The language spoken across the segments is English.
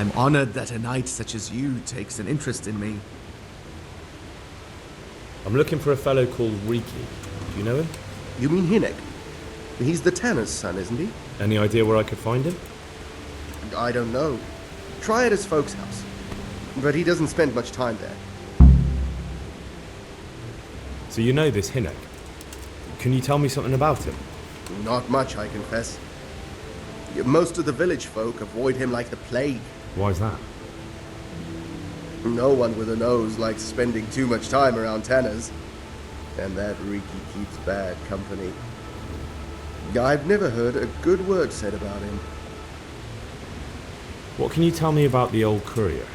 I'm honored that a knight such as you takes an interest in me. I'm looking for a fellow called Riki. Do you know him? You mean Hinek? He's the tanner's son, isn't he? Any idea where I could find him? I don't know. Try at his folks' house. But he doesn't spend much time there. So you know this Hinek. Can you tell me something about him? Not much, I confess. Most of the village folk avoid him like the plague. Why's that? No one with a nose likes spending too much time around tanners. And that Riki keeps bad company. I've never heard a good word said about him. What can you tell me about the old courier?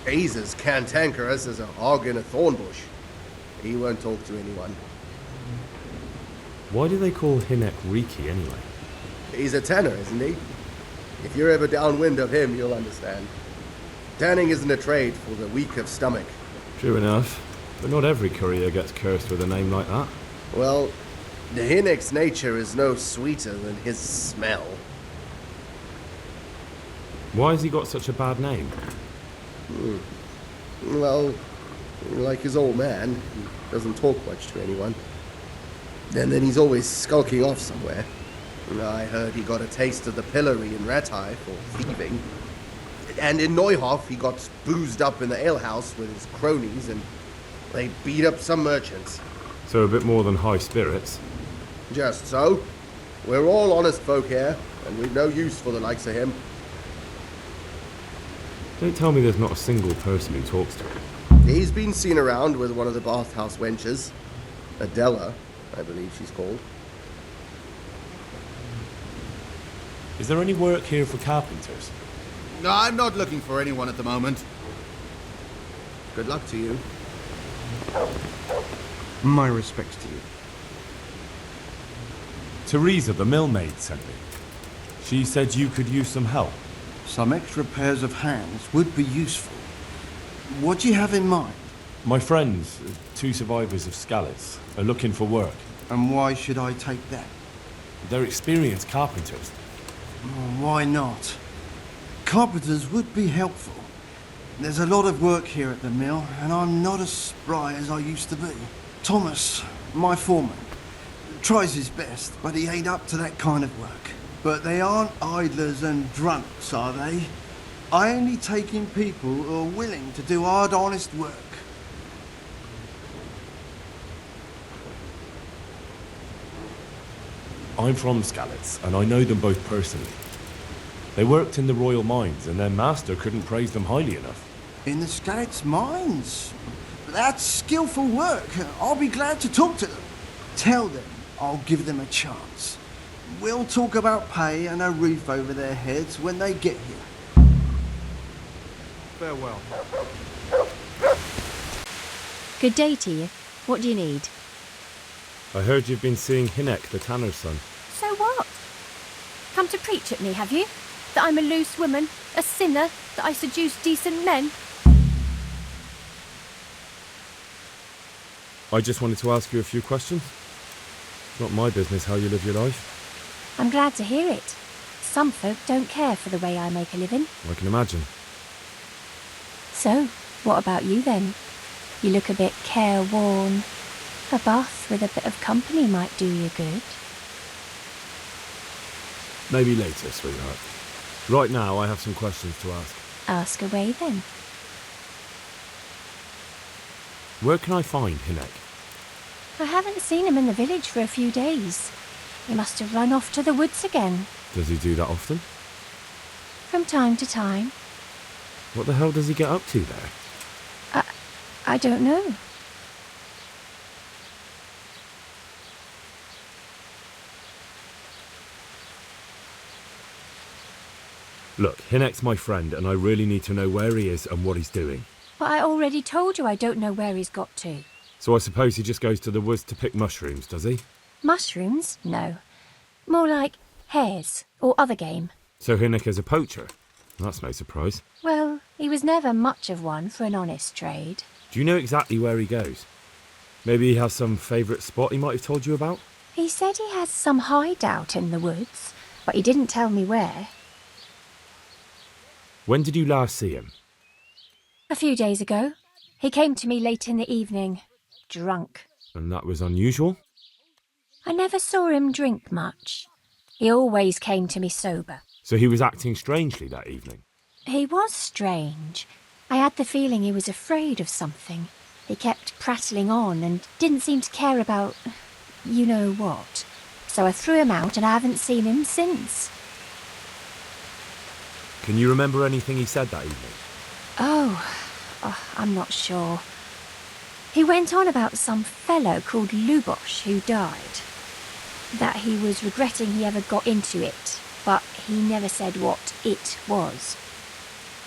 He's as cantankerous as a hog in a thorn bush. He won't talk to anyone. Why do they call Hinek Riki anyway? He's a tanner, isn't he? If you're ever downwind of him, you'll understand. Tanning isn't a trade for the weak of stomach. True enough, but not every courier gets cursed with a name like that. Well, the Hinek's nature is no sweeter than his smell. Why has he got such a bad name? Well, like his old man, he doesn't talk much to anyone. And then he's always skulking off somewhere. I heard he got a taste of the pillory in Ratai for thieving. And in Neuhof, he got boozed up in the alehouse with his cronies, and they beat up some merchants. So a bit more than high spirits. Just so. We're all honest folk here, and we've no use for the likes of him. Don't tell me there's not a single person who talks to him. He's been seen around with one of the bathhouse wenches. Adela, I believe she's called. Is there any work here for carpenters? No, I'm not looking for anyone at the moment. Good luck to you. My respects to you. Teresa, the millmaid, sent me. She said you could use some help. Some extra pairs of hands would be useful. What do you have in mind? My friends, 2 survivors of Skalitz, are looking for work. And why should I take that? They're experienced carpenters. Why not? Carpenters would be helpful. There's a lot of work here at the mill, and I'm not as spry as I used to be. Thomas, my foreman, tries his best, but he ain't up to that kind of work. But they aren't idlers and drunks, are they? I only take in people who are willing to do hard, honest work. I'm from Skalitz, and I know them both personally. They worked in the royal mines, and their master couldn't praise them highly enough. In the Skalitz mines? That's skillful work. I'll be glad to talk to them. Tell them I'll give them a chance. We'll talk about pay and a roof over their heads when they get here. Farewell. Good day to you. What do you need? I heard you've been seeing Hinek, the tanner's son. So what? Come to preach at me, have you? That I'm a loose woman, a sinner, that I seduce decent men? I just wanted to ask you a few questions. It's not my business how you live your life. I'm glad to hear it. Some folk don't care for the way I make a living. I can imagine. So, what about you then? You look a bit careworn. A bath with a bit of company might do you good. Maybe later, sweetheart. Right now, I have some questions to ask. Ask away then. Where can I find Hinek? I haven't seen him in the village for a few days. He must have run off to the woods again. Does he do that often? From time to time. What the hell does he get up to there? I don't know. Look, Hinek's my friend, and I really need to know where he is and what he's doing. But I already told you I don't know where he's got to. So I suppose he just goes to the woods to pick mushrooms, does he? Mushrooms? No. More like hares or other game. So Hinek is a poacher? That's no surprise. Well, he was never much of one for an honest trade. Do you know exactly where he goes? Maybe he has some favourite spot he might have told you about? He said he has some hideout in the woods, but he didn't tell me where. When did you last see him? A few days ago. He came to me late in the evening, drunk. And that was unusual? I never saw him drink much. He always came to me sober. So he was acting strangely that evening? He was strange. I had the feeling he was afraid of something. He kept prattling on and didn't seem to care about you know what. So I threw him out and I haven't seen him since. Can you remember anything he said that evening? Oh, I'm not sure. He went on about some fellow called Lubosh who died. That he was regretting he ever got into it, but he never said what it was.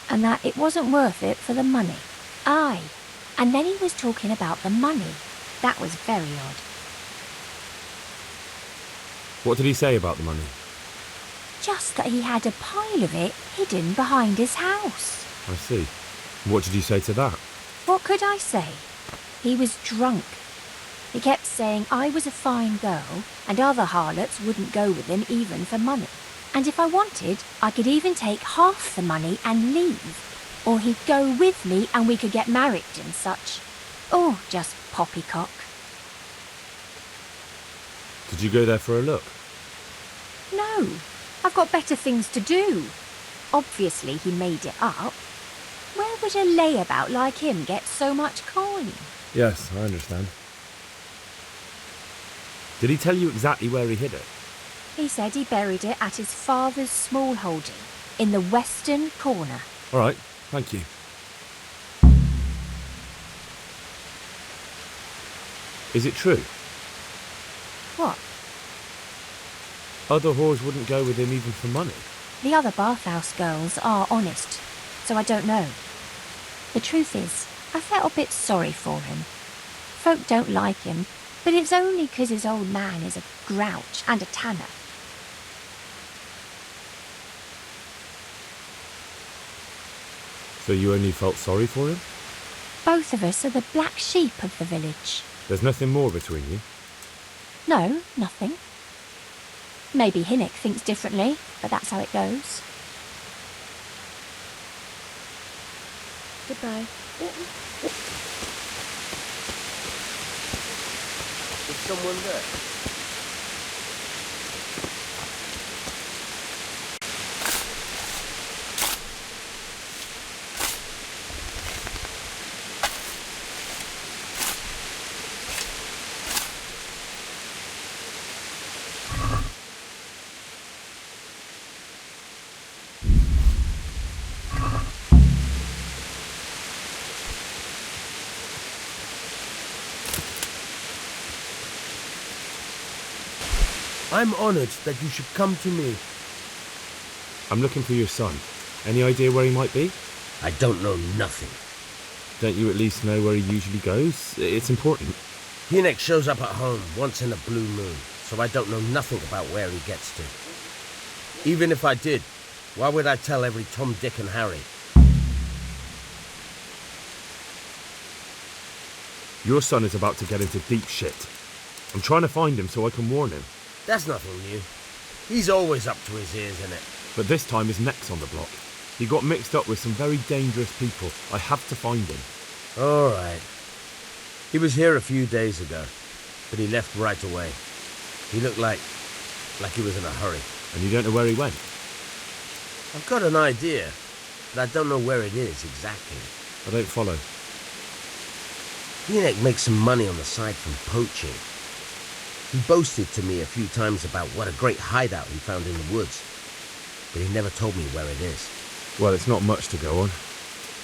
And that it wasn't worth it for the money. Aye, and then he was talking about the money. That was very odd. What did he say about the money? Just that he had a pile of it hidden behind his house. I see. What did you say to that? What could I say? He was drunk. He kept saying I was a fine girl and other harlots wouldn't go with him even for money. And if I wanted, I could even take half the money and leave. Or he'd go with me and we could get married and such. Oh, just poppycock. Did you go there for a look? No, I've got better things to do. Obviously he made it up. Where would a layabout like him get so much coin? Yes, I understand. Did he tell you exactly where he hid it? He said he buried it at his father's small holding, in the western corner. All right, thank you. Is it true? What? Other whores wouldn't go with him even for money. The other bathhouse girls are honest, so I don't know. The truth is, I felt a bit sorry for him. Folk don't like him, but it's only 'cause his old man is a grouch and a tanner. So you only felt sorry for him? Both of us are the black sheep of the village. There's nothing more between you? No, nothing. Maybe Hinnick thinks differently, but that's how it goes. Goodbye. Is someone there? I'm honored that you should come to me. I'm looking for your son. Any idea where he might be? I don't know nothing. Don't you at least know where he usually goes? It's important. Hinnick shows up at home once in a blue moon, so I don't know nothing about where he gets to. Even if I did, why would I tell every Tom, Dick and Harry? Your son is about to get into deep shit. I'm trying to find him so I can warn him. That's nothing new. He's always up to his ears in it. But this time his neck's on the block. He got mixed up with some very dangerous people. I have to find him. All right. He was here a few days ago, but he left right away. He looked like he was in a hurry. And you don't know where he went? I've got an idea, but I don't know where it is exactly. I don't follow. Hinnick makes some money on the side from poaching. He boasted to me a few times about what a great hideout he found in the woods, but he never told me where it is. Well, it's not much to go on,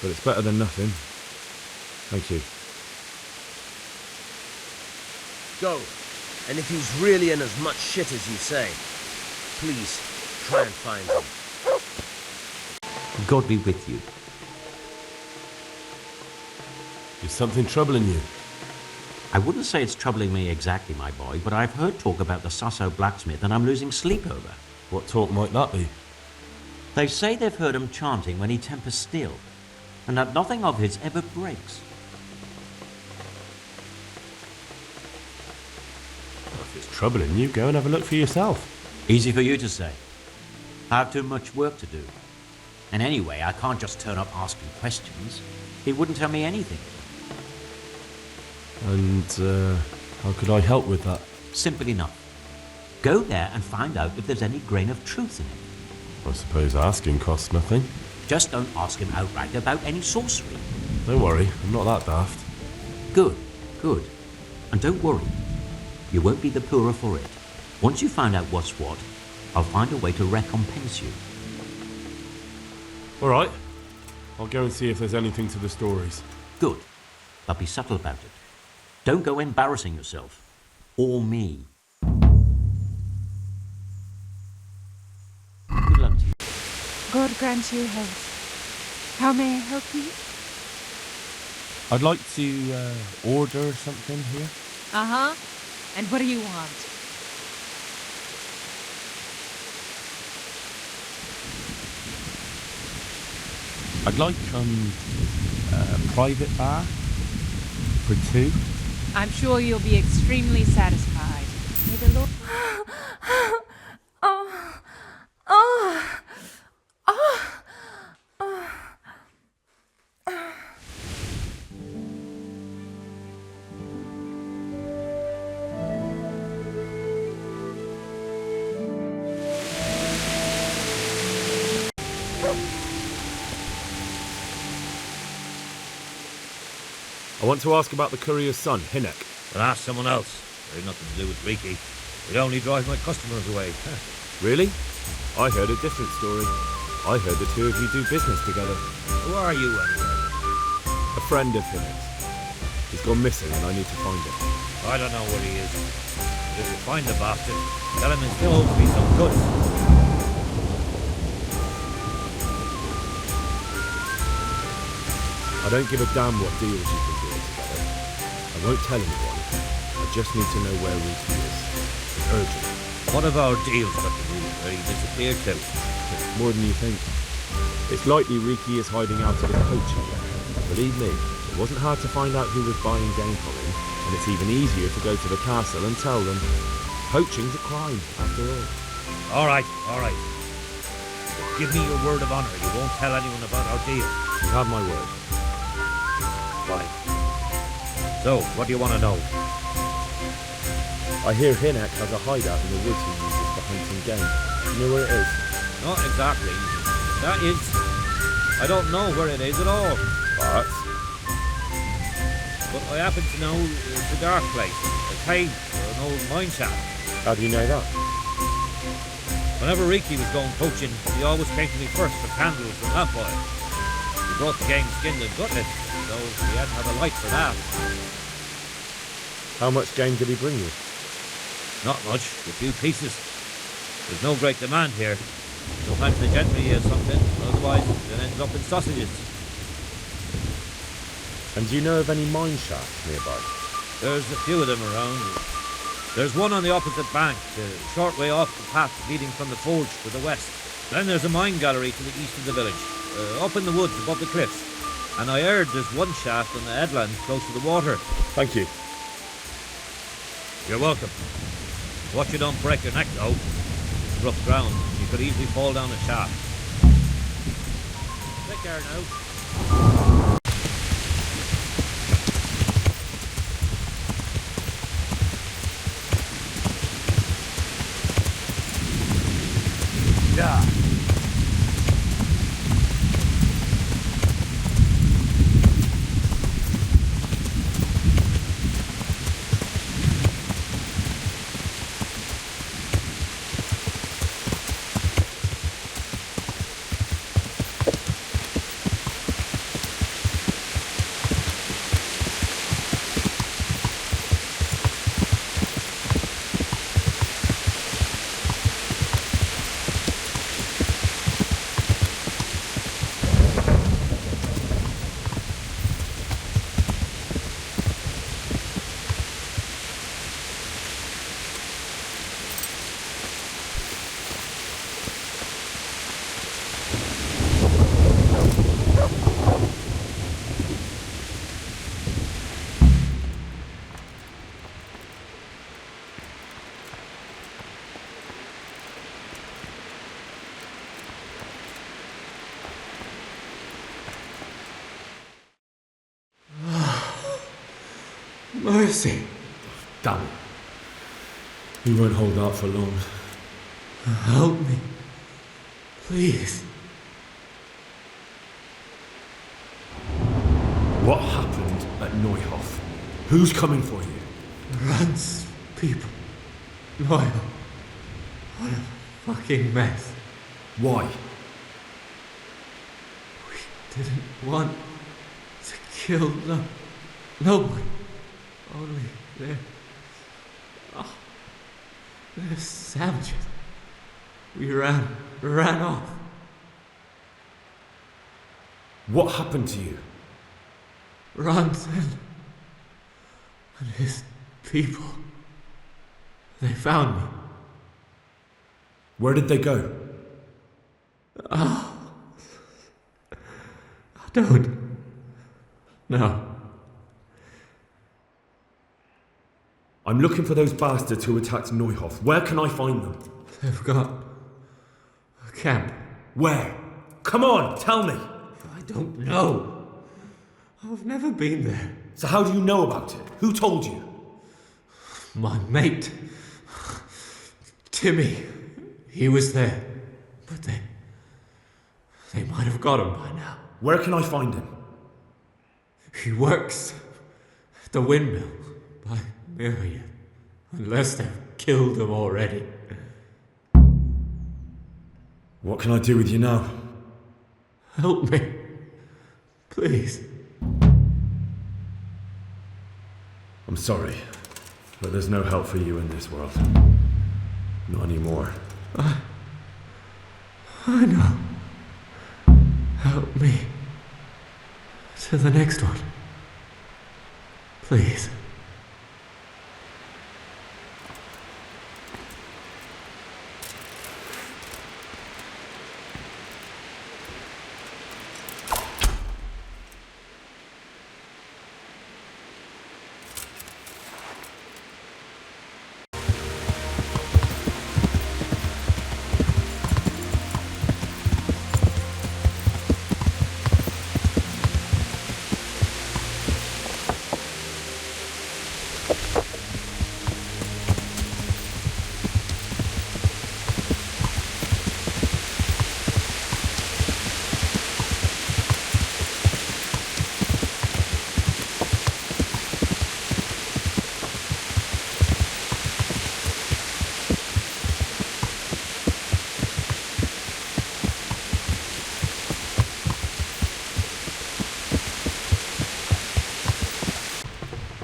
but it's better than nothing. Thank you. Go, and if he's really in as much shit as you say, please try and find him. God be with you. Is something troubling you? I wouldn't say it's troubling me exactly, my boy, but I've heard talk about the Sasso blacksmith and I'm losing sleep over. What talk might that be? They say they've heard him chanting when he tempers steel, and that nothing of his ever breaks. Well, if it's troubling you, go and have a look for yourself. Easy for you to say. I have too much work to do. And anyway, I can't just turn up asking questions. He wouldn't tell me anything. And, how could I help with that? Simple enough. Go there and find out if there's any grain of truth in it. I suppose asking costs nothing. Just don't ask him outright about any sorcery. Don't worry, I'm not that daft. Good, good. And don't worry. You won't be the poorer for it. Once you find out what's what, I'll find a way to recompense you. All right. I'll go and see if there's anything to the stories. Good. But be subtle about it. Don't go embarrassing yourself. Or me. Good luck to you. God grant you health. How may I help you? I'd like to, order something here. Uh-huh. And what do you want? I'd like, a private bar for two. I'm sure you'll be extremely satisfied. May the Lord... I want to ask about the courier's son, Hinek. Well, ask someone else. There ain't nothing to do with Riki. It only drives my customers away. Really? I heard a different story. I heard the two of you do business together. Who are you, anyway? A friend of Hinek's. He's gone missing and I need to find him. I don't know where he is. But if you find the bastard, tell him he still owes me some goods. I don't give a damn what deals you've been doing together. I won't tell anyone. I just need to know where Riki is. It's urgent. What have our deals got to do with where he disappeared to? It's more than you think. It's likely Riki is hiding out at a poaching ground. Believe me, it wasn't hard to find out who was buying game from him, and it's even easier to go to the castle and tell them. Poaching's a crime, after all. All right. Give me your word of honor. You won't tell anyone about our deal. You have my word. Fine. So, what do you want to know? I hear Hinek has a hideout in the woods he uses for hunting game. You know where it is? Not exactly. That is... I don't know where it is at all. But I happen to know it's a dark place. A cave or an old mine shaft. How do you know that? Whenever Riki was going poaching, he always came to me first for candles and lamp oil. He brought the game skinned and gutted, so he had to have a light for that. How much game did he bring you? Not much, a few pieces. There's no great demand here. Sometimes the gentry has something, otherwise it ends up in sausages. And do you know of any mine shafts nearby? There's a few of them around. There's one on the opposite bank, a short way off the path leading from the forge to the west. Then there's a mine gallery to the east of the village, up in the woods above the cliffs. And I heard there's one shaft on the headland close to the water. Thank you. You're welcome. Watch you don't break your neck, though. It's rough ground. You could easily fall down a shaft. Take care now. Yeah. mercy. Damn it. He won't hold out for long. Help me. Please. What happened at Neuhof? Who's coming for you? Runs people. Loyal. What a fucking mess. Why? We didn't want to kill nobody. Only they're savages. We ran off. What happened to you? Rans and his people. They found me. Where did they go? Oh. I don't know. I'm looking for those bastards who attacked Neuhof. Where can I find them? They've got a camp. Where? Come on, tell me. I don't know. I've never been there. So how do you know about it? Who told you? My mate, Timmy. He was there. But they might have got him by now. Where can I find him? He works at the windmill by Myriad. Unless they've killed him already. What can I do with you now? Help me. Please. I'm sorry, but there's no help for you in this world. Not anymore. I know. Help me. To the next one. Please.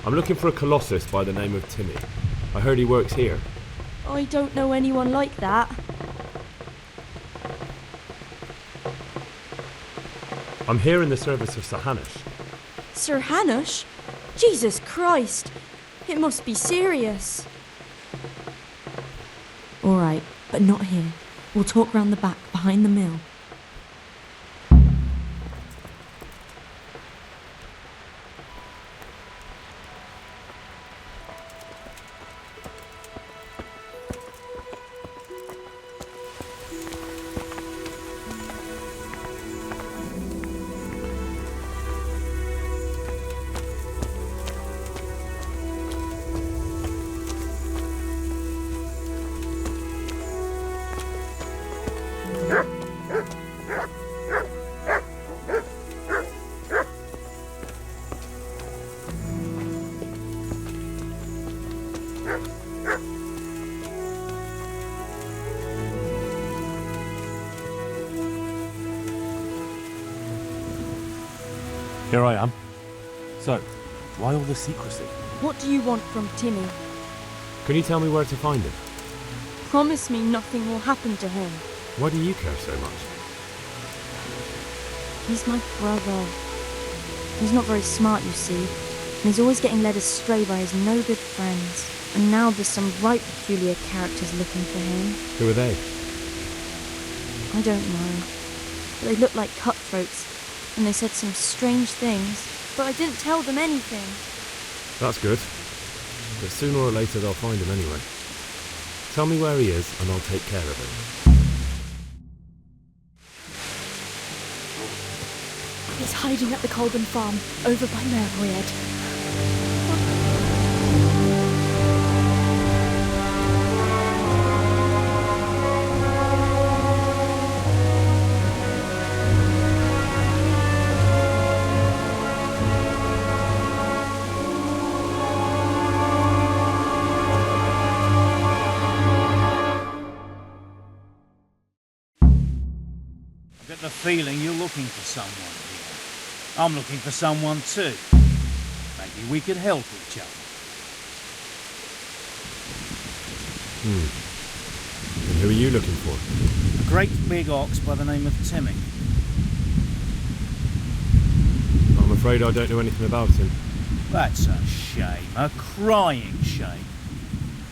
I'm looking for a colossus by the name of Timmy. I heard he works here. I don't know anyone like that. I'm here in the service of Sir Hanush. Sir Hanush? Jesus Christ! It must be serious. All right, but not here. We'll talk round the back, behind the mill. Here I am. So, why all the secrecy? What do you want from Timmy? Can you tell me where to find him? Promise me nothing will happen to him. Why do you care so much? He's my brother. He's not very smart, you see. And he's always getting led astray by his no good friends. And now there's some right peculiar characters looking for him. Who are they? I don't know. But they look like cutthroats. And they said some strange things. But I didn't tell them anything. That's good. But sooner or later they'll find him anyway. Tell me where he is and I'll take care of him. He's hiding at the Colgan farm, over by Merriad. get the feeling you're looking for someone here. I'm looking for someone too. Maybe we could help each other. And who are you looking for? A great big ox by the name of Timmy. I'm afraid I don't know anything about him. That's a shame, a crying shame.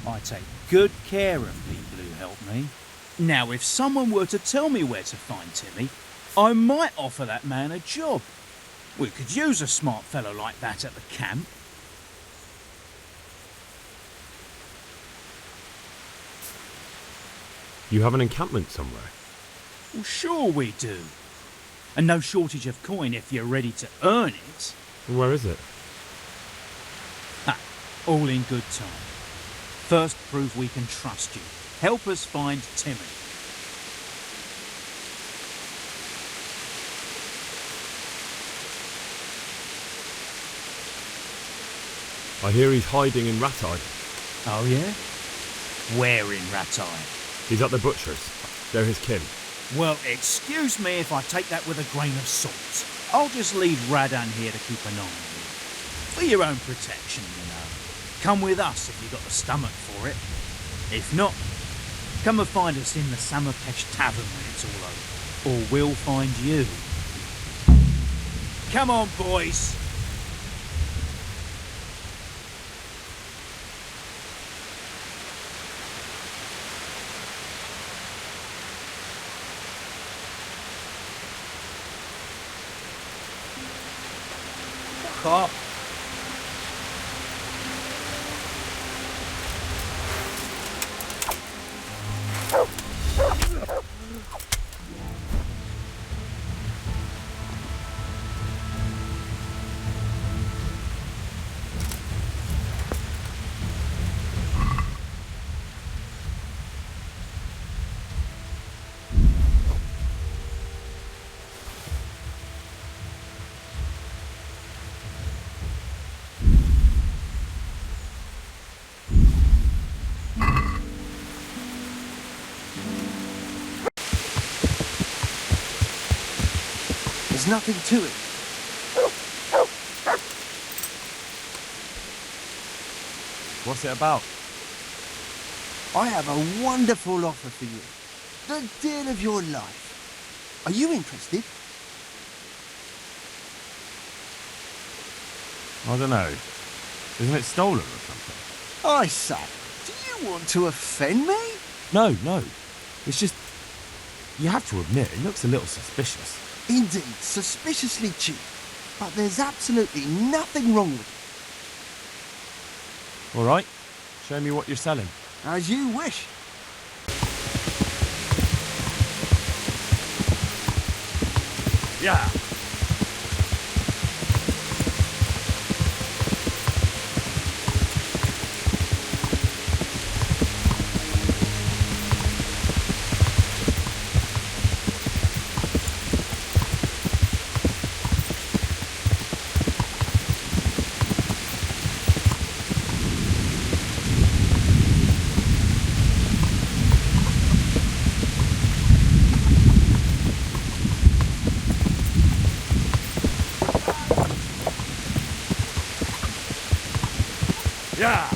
I take good care of people who help me. Now, if someone were to tell me where to find Timmy, I might offer that man a job. We could use a smart fellow like that at the camp. You have an encampment somewhere? Well, sure we do. And no shortage of coin if you're ready to earn it. Where is it? All in good time. First, prove we can trust you. Help us find Timmy. I hear he's hiding in Ratai. Oh, yeah? Where in Ratai? He's at the butcher's. They're his kin. Well, excuse me if I take that with a grain of salt. I'll just leave Radan here to keep an eye on you. For your own protection, you know. Come with us if you've got the stomach for it. If not, come and find us in the Summerpesh Tavern when it's all over. Or we'll find you. Come on, boys. Fuck off. There's nothing to it. What's it about? I have a wonderful offer for you. The deal of your life. Are you interested? I don't know. Isn't it stolen or something? I say, do you want to offend me? No. It's just... You have to admit, it looks a little suspicious. Indeed, suspiciously cheap. But there's absolutely nothing wrong with it. All right. Show me what you're selling. As you wish. Yeah. Yeah.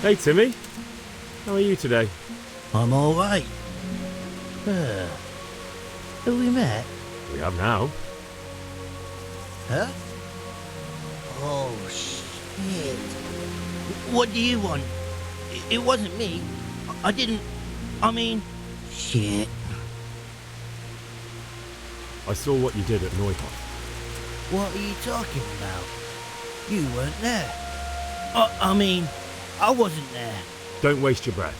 Hey Timmy, how are you today? I'm all right. Have we met? We have now. Huh? Oh, shit. What do you want? It wasn't me. I didn't... I mean... Shit. I saw what you did at Neuhof. What are you talking about? You weren't there. I mean, I wasn't there. Don't waste your breath.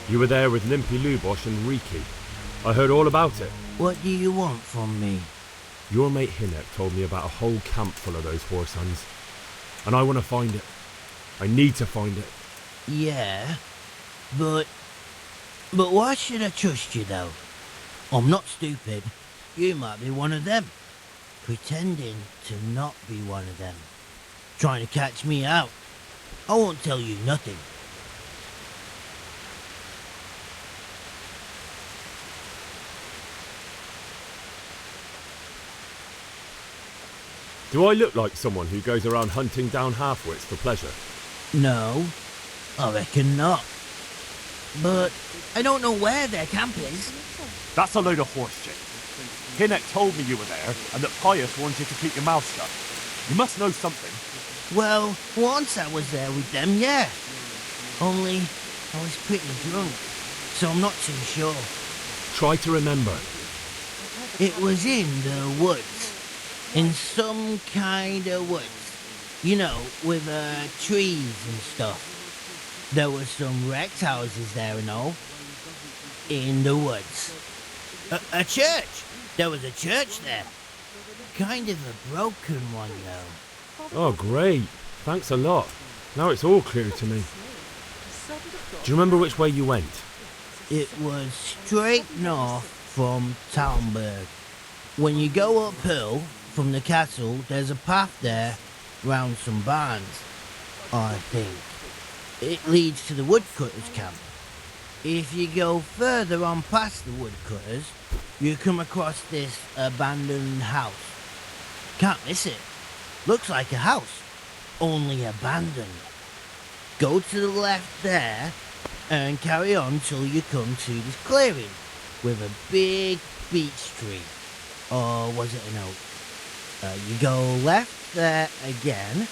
You were there with Limpy Lubosh and Riki. I heard all about it. What do you want from me? Your mate Hinek told me about a whole camp full of those horse huns. And I want to find it. I need to find it. Yeah, but why should I trust you though? I'm not stupid. You might be one of them. Pretending to not be one of them. Trying to catch me out. I won't tell you nothing. Do I look like someone who goes around hunting down half-wits for pleasure? No, I reckon not. But I don't know where their camp is. That's a load of horse shit. Hinek told me you were there and that Pius warned you to keep your mouth shut. You must know something. Well, once I was there with them, yeah. Only I was pretty drunk, so I'm not too sure. Try to remember. It was in the woods. In some kind of woods. You know, with trees and stuff. There were some wrecked houses there and all. In the woods. A church! There was a church there. Kind of a broken one, though. Oh, great. Thanks a lot. Now it's all clear to me. Do you remember which way you went? It was straight north from Talmberg. When you go uphill from the castle, there's a path there round some barns, I think. It leads to the woodcutters' camp. If you go further on past the woodcutters, you come across this abandoned house. Can't miss it. Looks like a house, only abandoned. Go to the left there and carry on till you come to this clearing with a big beech tree. Or was it an oak? You go left there again.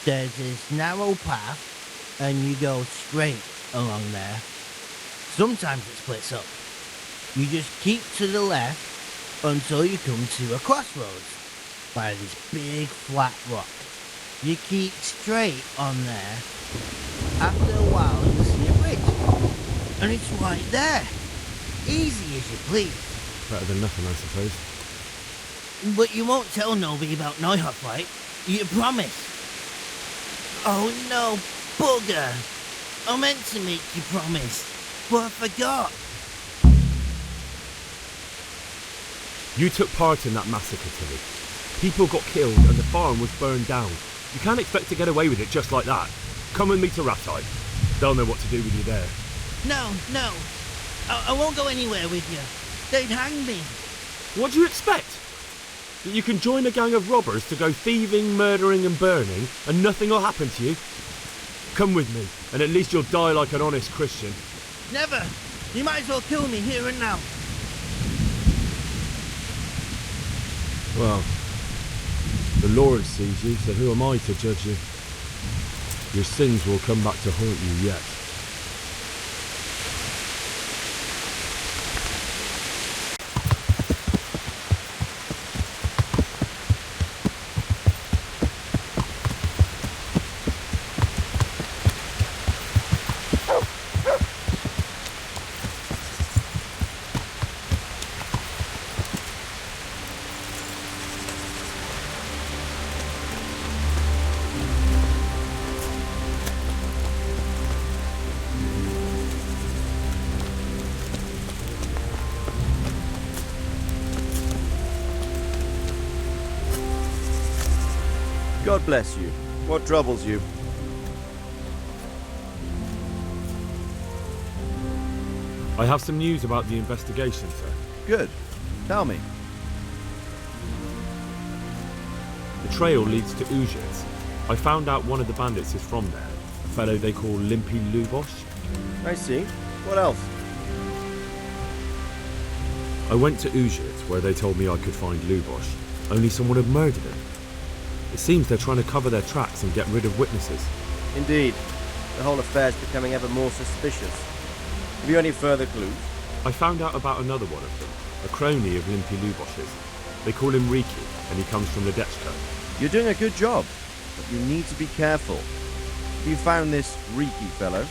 There's this narrow path and you go straight along there. Sometimes it splits up. You just keep to the left until you come to a crossroads by this big flat rock. You keep straight on there. After a while you see a bridge. And it's right there. Easy as you please. Better than nothing, I suppose. But you won't tell nobody about Neuhof, right? You promise? Oh no, bugger! I meant to make you promise, but I forgot. You took part in that massacre, Tilly. People got killed and the farm was burned down. You can't expect to get away with it just like that. Come with me to Rattay. They'll know what to do with you there. No. I won't go anywhere with you. They'd hang me. What do you expect? That you can join a gang of robbers to go thieving, murdering and burning and nothing will happen to you? Come with me, and at least you'll die like an honest Christian. Never! You might as well kill me here and now. Well, the Lord sees you, so who am I to judge you? Your sins will come back to haunt you yet. God bless you. What troubles you? I have some news about the investigation, sir. Good. Tell me. The trail leads to Uzhitz. I found out one of the bandits is from there, a fellow they call Limpy Lubosh. I see. What else? I went to Uzhitz, where they told me I could find Lubosh, only someone had murdered him. It seems they're trying to cover their tracks and get rid of witnesses. Indeed. The whole affair's becoming ever more suspicious. Have you any further clues? I found out about another one of them, a crony of Limpy Lubosh's. They call him Riki, and he comes from the Destitute. You're doing a good job, but you need to be careful. Have you found this Riki fellow?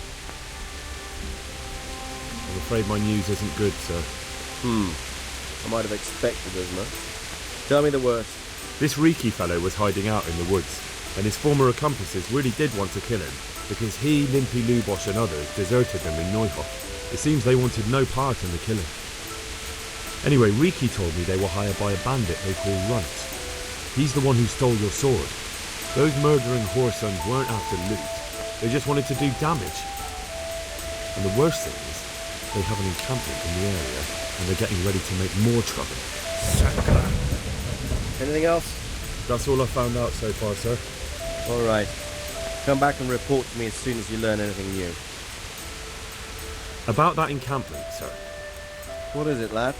I'm afraid my news isn't good, sir. I might have expected as much. Tell me the worst. This Riki fellow was hiding out in the woods, and his former accomplices really did want to kill him, because he, Limpy Lubosh and others deserted them in Neuhof. It seems they wanted no part in the killing. Anyway, Riki told me they were hired by a bandit they call Runt. He's the one who stole your sword. Those murdering whoresons weren't after loot. They just wanted to do damage. And the worst thing is, they have an encampment in the area, and they're getting ready to make more trouble. Anything else? That's all I found out so far, sir. All right. Come back and report to me as soon as you learn anything new. About that encampment, sir. What is it, lad?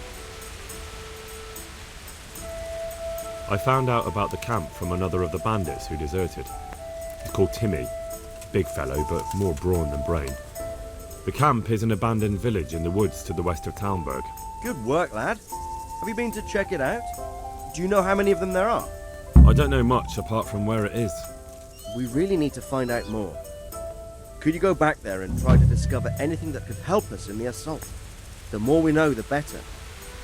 I found out about the camp from another of the bandits who deserted. He's called Timmy. Big fellow, but more brawn than brain. The camp is an abandoned village in the woods to the west of Talmberg. Good work, lad. Have you been to check it out? Do you know how many of them there are? I don't know much apart from where it is. We really need to find out more. Could you go back there and try to discover anything that could help us in the assault? The more we know, the better.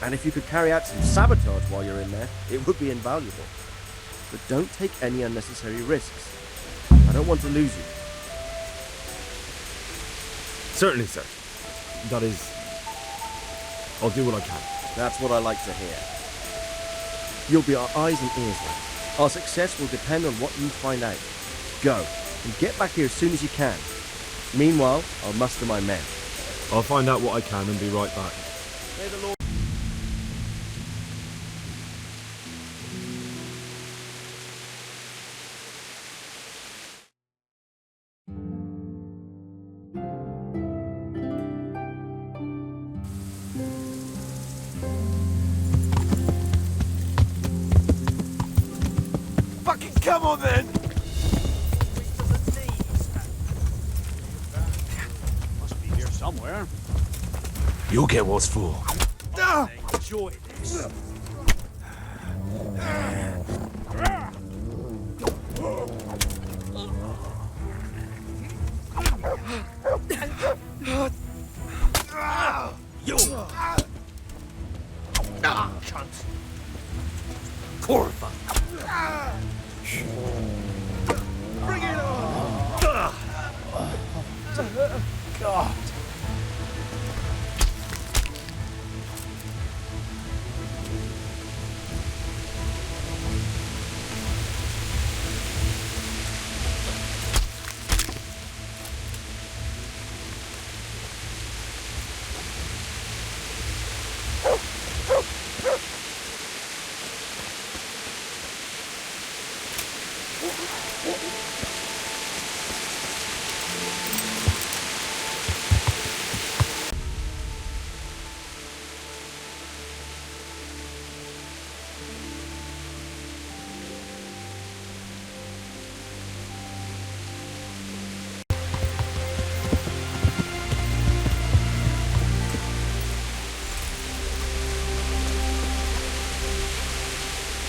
And if you could carry out some sabotage while you're in there, it would be invaluable. But don't take any unnecessary risks. I don't want to lose you. Certainly, sir. That is... I'll do what I can. That's what I like to hear. You'll be our eyes and ears, lad. Our success will depend on what you find out. Go, and get back here as soon as you can. Meanwhile, I'll muster my men. I'll find out what I can and be right back. May the Lord... Fucking come on then! Must be here somewhere. You'll get what's for. Enjoy this. You! Cunt. Corva! Bring it on! God!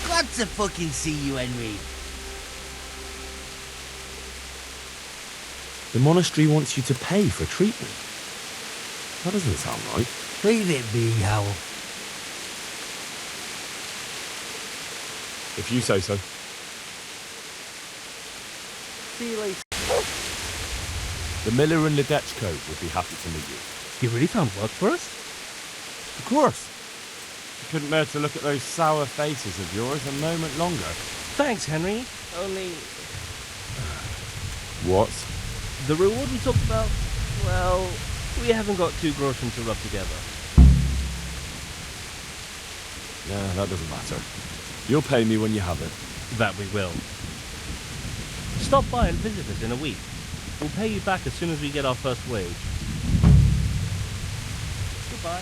Glad to fucking see you, Henry. The monastery wants you to pay for treatment. That doesn't sound right. Leave it be, Howell. If you say so. See you later. The miller and the Destitute would be happy to meet you. You really found work for us? Of course. I couldn't bear to look at those sour faces of yours a moment longer. Thanks, Henry. Only... What? The reward we talked about, well, we haven't got 2 groschen to rub together. Yeah, that doesn't matter. You'll pay me when you have it. That we will. Stop by and visit us in a week. We'll pay you back as soon as we get our first wage. Goodbye.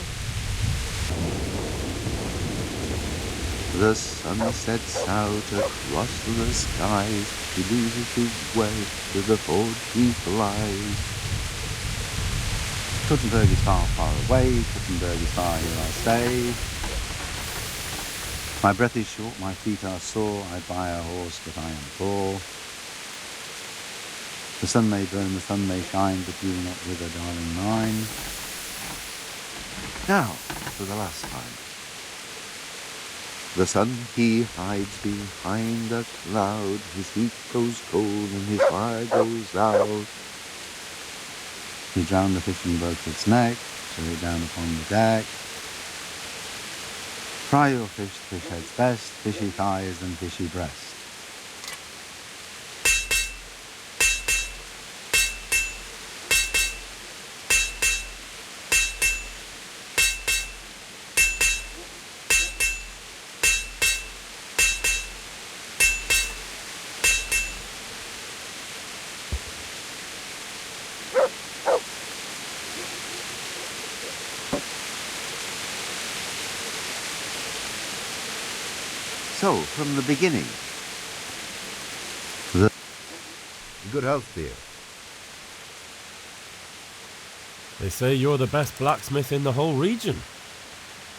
The sun sets out across the skies. He loses his way to the forge he flies. Kuttenberg is far, far away. Kuttenberg is far, here I stay. My breath is short, my feet are sore, I buy a horse, but I am poor. The sun may burn, the sun may shine, but you will not wither, darling mine. Now, for the last time. The sun, he hides behind a cloud, his heat goes cold and his fire goes loud. He drowned the fish and broke its neck, so lay down upon the deck. Fry your fish, fish head's best, fishy thighs and fishy breast. So, from the beginning. Good health, dear. They say you're the best blacksmith in the whole region.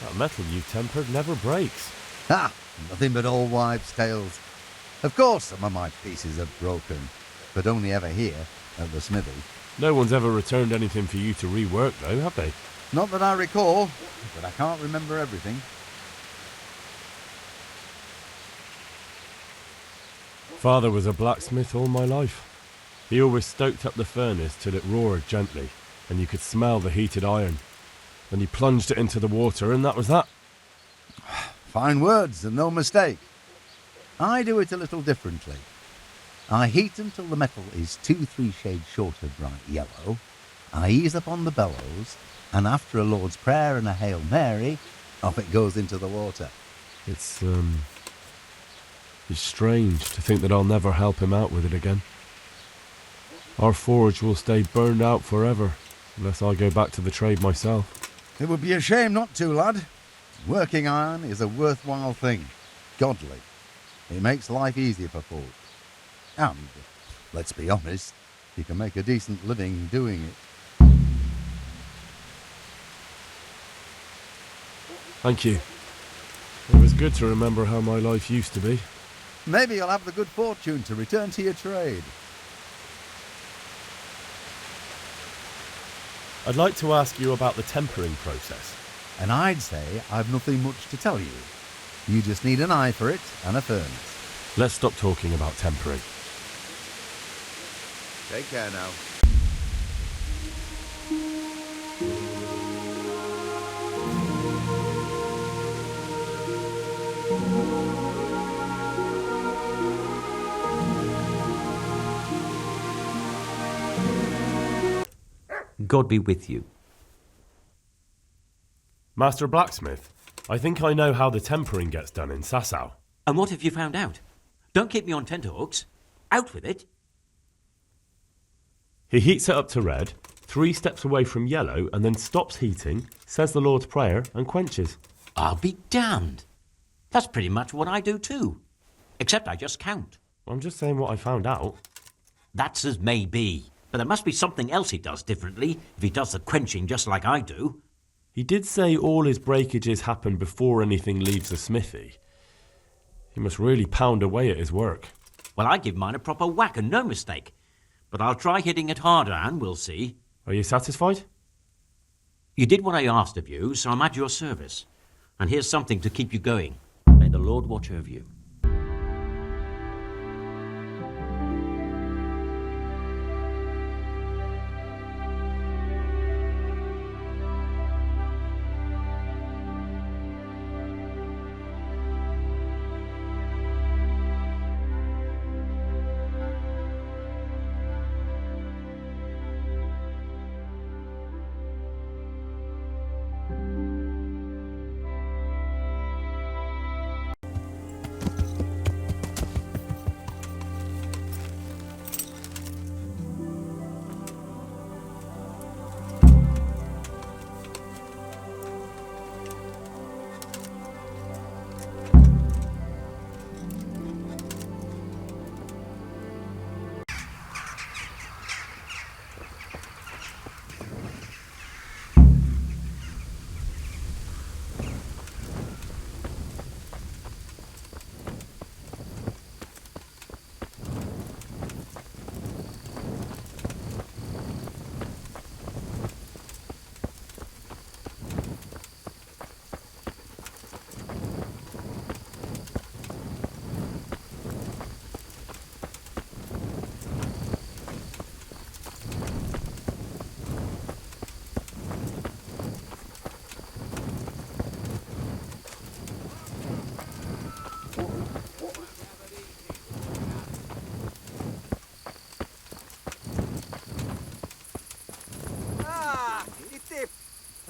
That metal you tempered never breaks. Ha! Nothing but old wives' tales. Of course some of my pieces are broken, but only ever here, at the smithy. No one's ever returned anything for you to rework, though, have they? Not that I recall, but I can't remember everything. Father was a blacksmith all my life. He always stoked up the furnace till it roared gently, and you could smell the heated iron. Then he plunged it into the water, and that was that. Fine words, and no mistake. I do it a little differently. I heat until the metal is 2-3 shades short of bright yellow. I ease up on the bellows, and after a Lord's Prayer and a Hail Mary, off it goes into the water. It's strange to think that I'll never help him out with it again. Our forge will stay burned out forever, unless I go back to the trade myself. It would be a shame not to, lad. Working iron is a worthwhile thing. Godly. It makes life easier for folk. And, let's be honest, you can make a decent living doing it. Thank you. It was good to remember how my life used to be. Maybe you'll have the good fortune to return to your trade. I'd like to ask you about the tempering process. And I'd say I've nothing much to tell you. You just need an eye for it and a furnace. Let's stop talking about tempering. Take care now. God be with you. Master Blacksmith, I think I know how the tempering gets done in Sasau. And what have you found out? Don't keep me on tenterhooks. Out with it. He heats it up to red, 3 steps away from yellow, and then stops heating, says the Lord's Prayer, and quenches. I'll be damned. That's pretty much what I do too. Except I just count. I'm just saying what I found out. That's as may be. But there must be something else he does differently if he does the quenching just like I do. He did say all his breakages happen before anything leaves the smithy. He must really pound away at his work. Well, I give mine a proper whack and no mistake. But I'll try hitting it harder and we'll see. Are you satisfied? You did what I asked of you, so I'm at your service. And here's something to keep you going. May the Lord watch over you.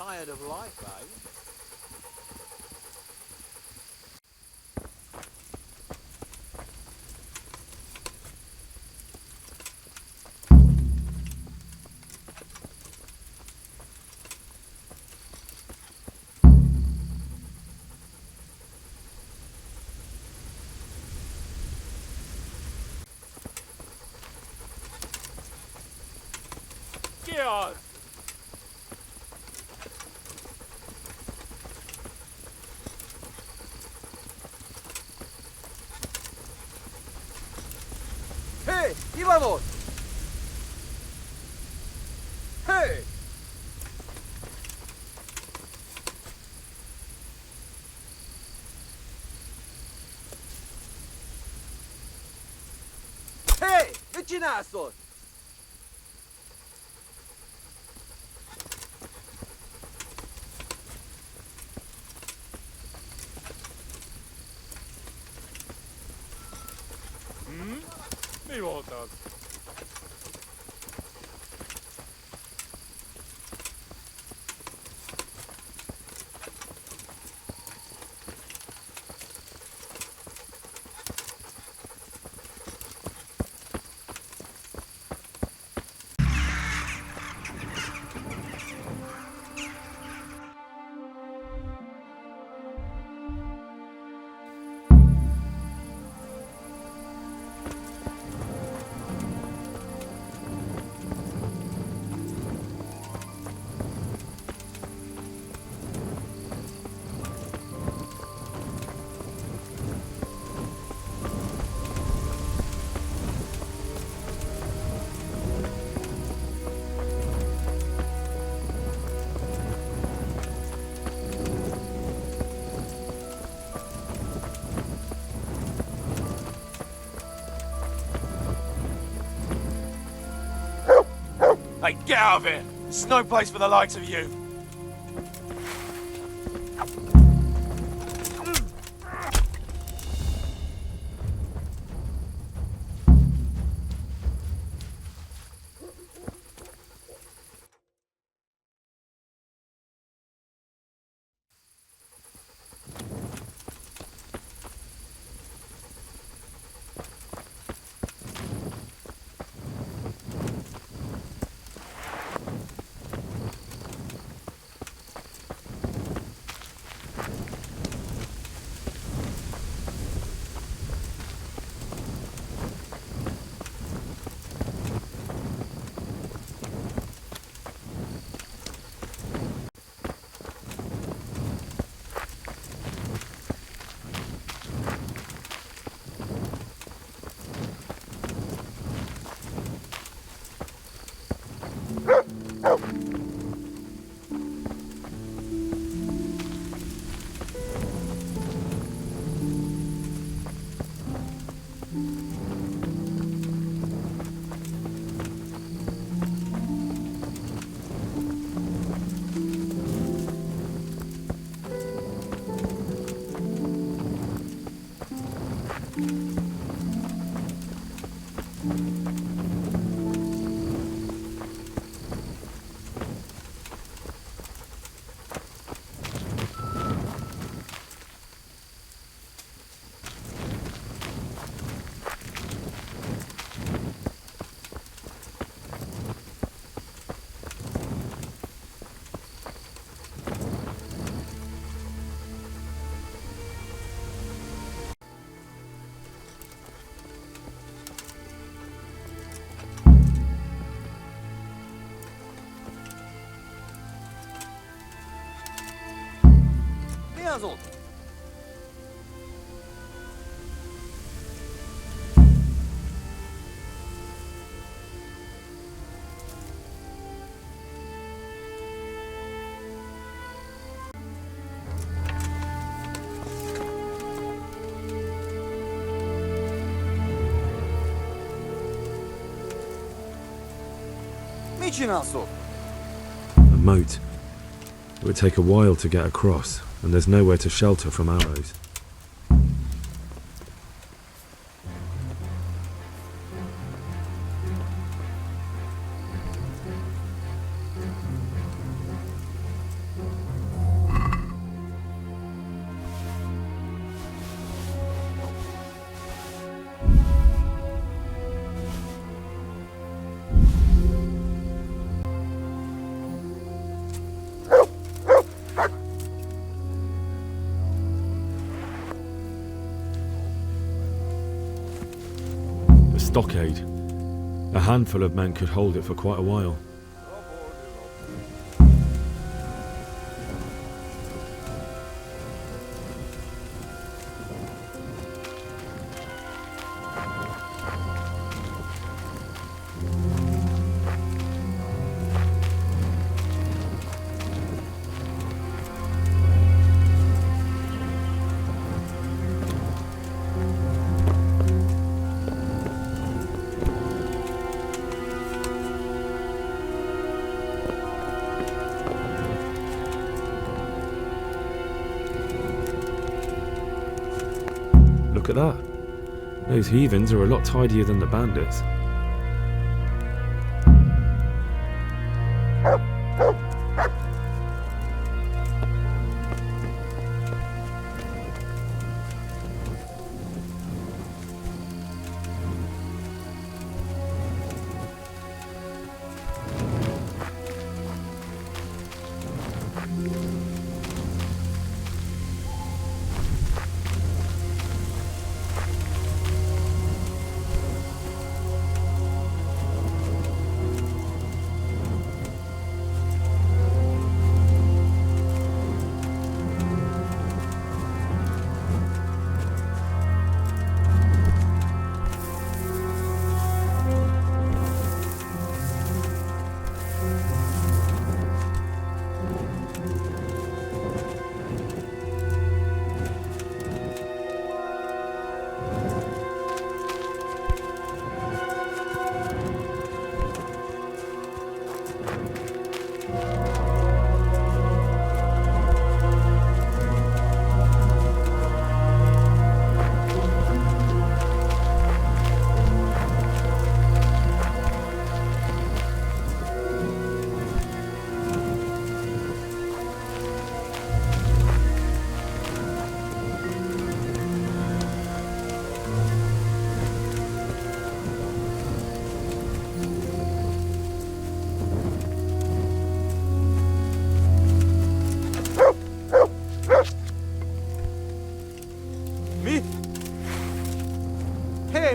Tired of life, eh? God! ¡Hey! ¡Y vamos! ¡Hey! ¡Hey! ¡Vicinazo! Mi volt az? Hey, get out of here! This is no place for the likes of you! Puzzled. A moat. It would take a while to get across, and there's nowhere to shelter from arrows. stockade. A handful of men could hold it for quite a while. Look at that. Those heathens are a lot tidier than the bandits.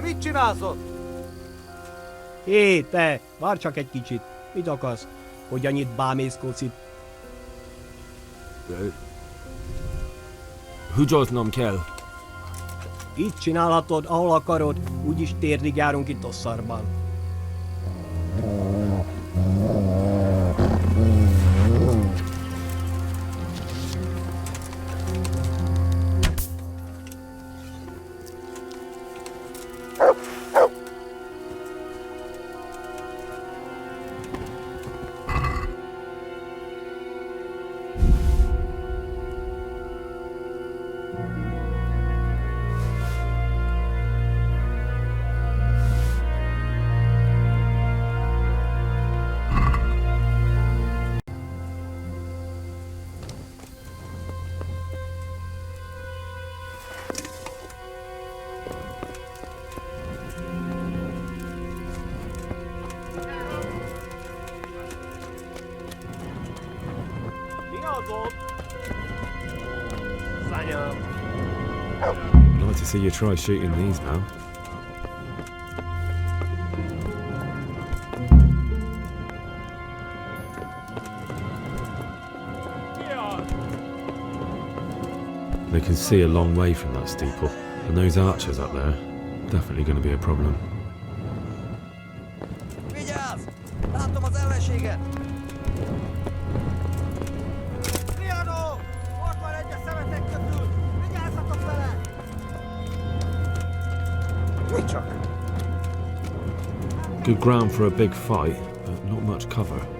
Mit csinálsz ott? Hé, te! Várj csak egy kicsit. Mit akarsz? Hogy annyit bámészkodsz itt? Húgyoznom kell. Itt csinálhatod, ahol akarod. Úgyis térdig járunk itt Osszarban. I'd like to see you try shooting these now. They can see a long way from that steeple, and those archers up there, definitely going to be a problem. Vigyázz! Látom az ellenséget! Trianó! Ott van egy a szemetek közül! Vigyázzatok vele! Mi csak? Good ground for a big fight, but not much cover.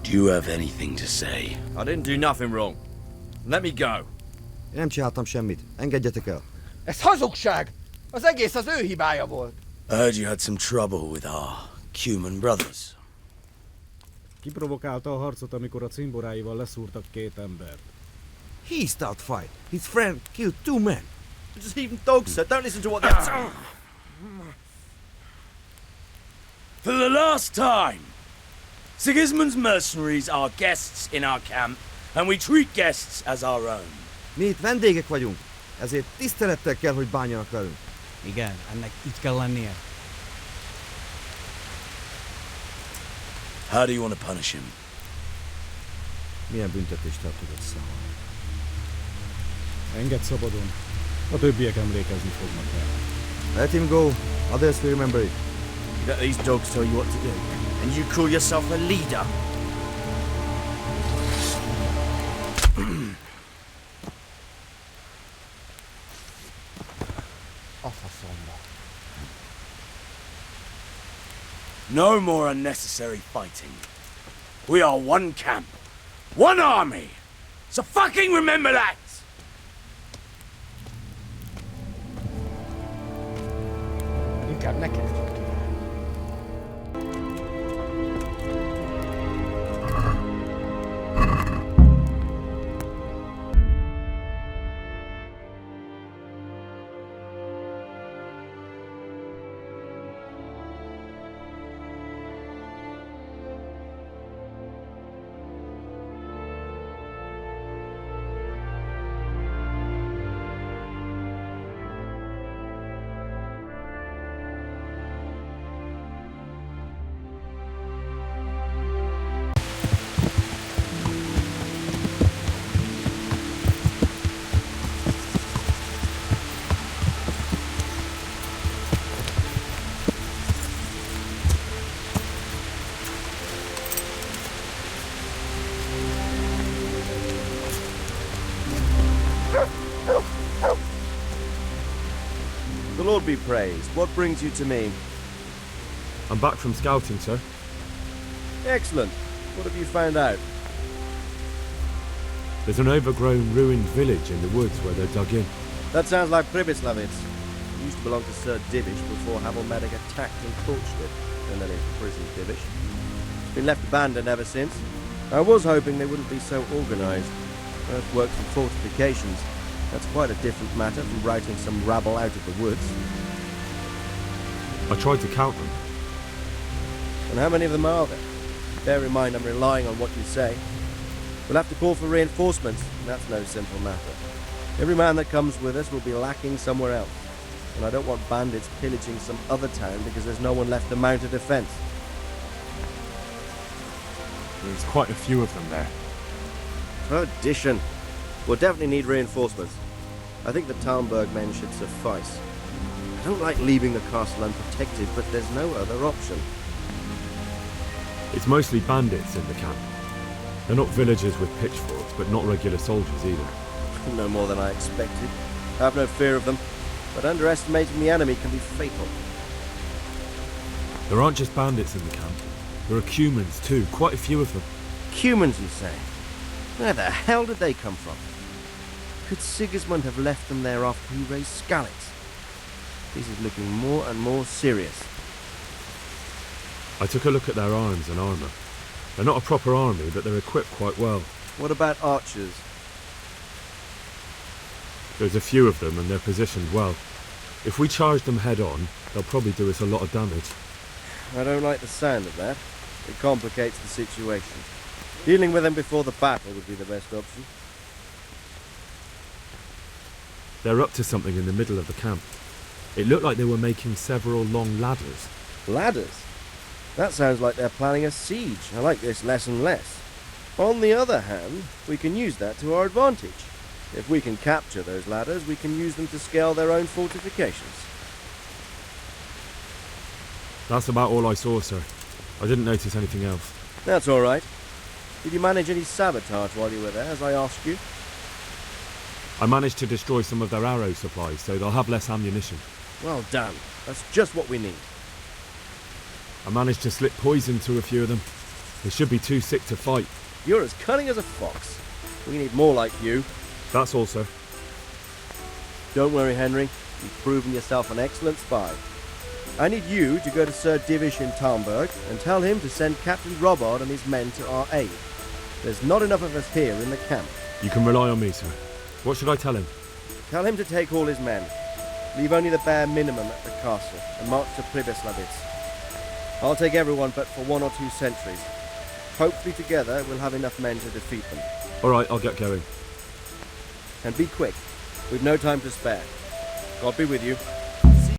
Do you have anything to say? I didn't do nothing wrong. Let me go. Én nem csináltam semmit. Engedjetek el. Ez hazugság! Az egész az ő hibája volt. I heard you had some trouble with our Cuman brothers. Kiprovokálta a harcot, amikor a cimboráival leszúrtak 2 embert. He started fight. His friend killed 2 men. Just even dogs, sir. Don't listen to what they're saying. For the last time, Sigismund's mercenaries are guests in our camp, and we treat guests as our own. Mi itt vendégek vagyunk, ezért tisztelettel kell, hogy bánjanak velünk. Igen, ennek így kell lennie. How do you want to punish him? Milyen büntetést el tudod számolni? Engedd szabadon. A többiek emlékezni fognak rá. Let him go. Others will remember it. You let these dogs tell you what to do, and you call yourself a leader? No more unnecessary fighting. We are one camp, one army. So fucking remember that! Inkább neked. The Lord be praised. What brings you to me? I'm back from scouting, sir. Excellent. What have you found out? There's an overgrown, ruined village in the woods where they're dug in. That sounds like Pribyslavitz. It used to belong to Sir Divish before Havelmedic attacked and torched it, and then imprisoned Divish. It's been left abandoned ever since. I was hoping they wouldn't be so organised. Earthworks and fortifications. That's quite a different matter from routing some rabble out of the woods. I tried to count them. And how many of them are there? Bear in mind I'm relying on what you say. We'll have to call for reinforcements, and that's no simple matter. Every man that comes with us will be lacking somewhere else. And I don't want bandits pillaging some other town because there's no one left to mount a defence. There's quite a few of them there. Perdition. We'll definitely need reinforcements. I think the Talmberg men should suffice. I don't like leaving the castle unprotected, but there's no other option. It's mostly bandits in the camp. They're not villagers with pitchforks, but not regular soldiers either. No more than I expected. I have no fear of them, but underestimating the enemy can be fatal. There aren't just bandits in the camp. There are Cumans too, quite a few of them. Cumans, you say? Where the hell did they come from? Could Sigismund have left them there after he raised Skalitz? This is looking more and more serious. I took a look at their arms and armour. They're not a proper army, but they're equipped quite well. What about archers? There's a few of them and they're positioned well. If we charge them head on, they'll probably do us a lot of damage. I don't like the sound of that. It complicates the situation. Dealing with them before the battle would be the best option. They're up to something in the middle of the camp. It looked like they were making several long ladders. Ladders? That sounds like they're planning a siege. I like this less and less. On the other hand, we can use that to our advantage. If we can capture those ladders, we can use them to scale their own fortifications. That's about all I saw, sir. I didn't notice anything else. That's all right. Did you manage any sabotage while you were there, as I asked you? I managed to destroy some of their arrow supplies, so they'll have less ammunition. Well done. That's just what we need. I managed to slip poison to a few of them. They should be too sick to fight. You're as cunning as a fox. We need more like you. That's all, sir. Don't worry, Henry. You've proven yourself an excellent spy. I need you to go to Sir Divish in Talmberg and tell him to send Captain Robard and his men to our aid. There's not enough of us here in the camp. You can rely on me, sir. What should I tell him? Tell him to take all his men. Leave only the bare minimum at the castle and march to Pribyslavitz. I'll take everyone but for 1 or 2 sentries. Hopefully together we'll have enough men to defeat them. All right, I'll get going. And be quick. We've no time to spare. God be with you.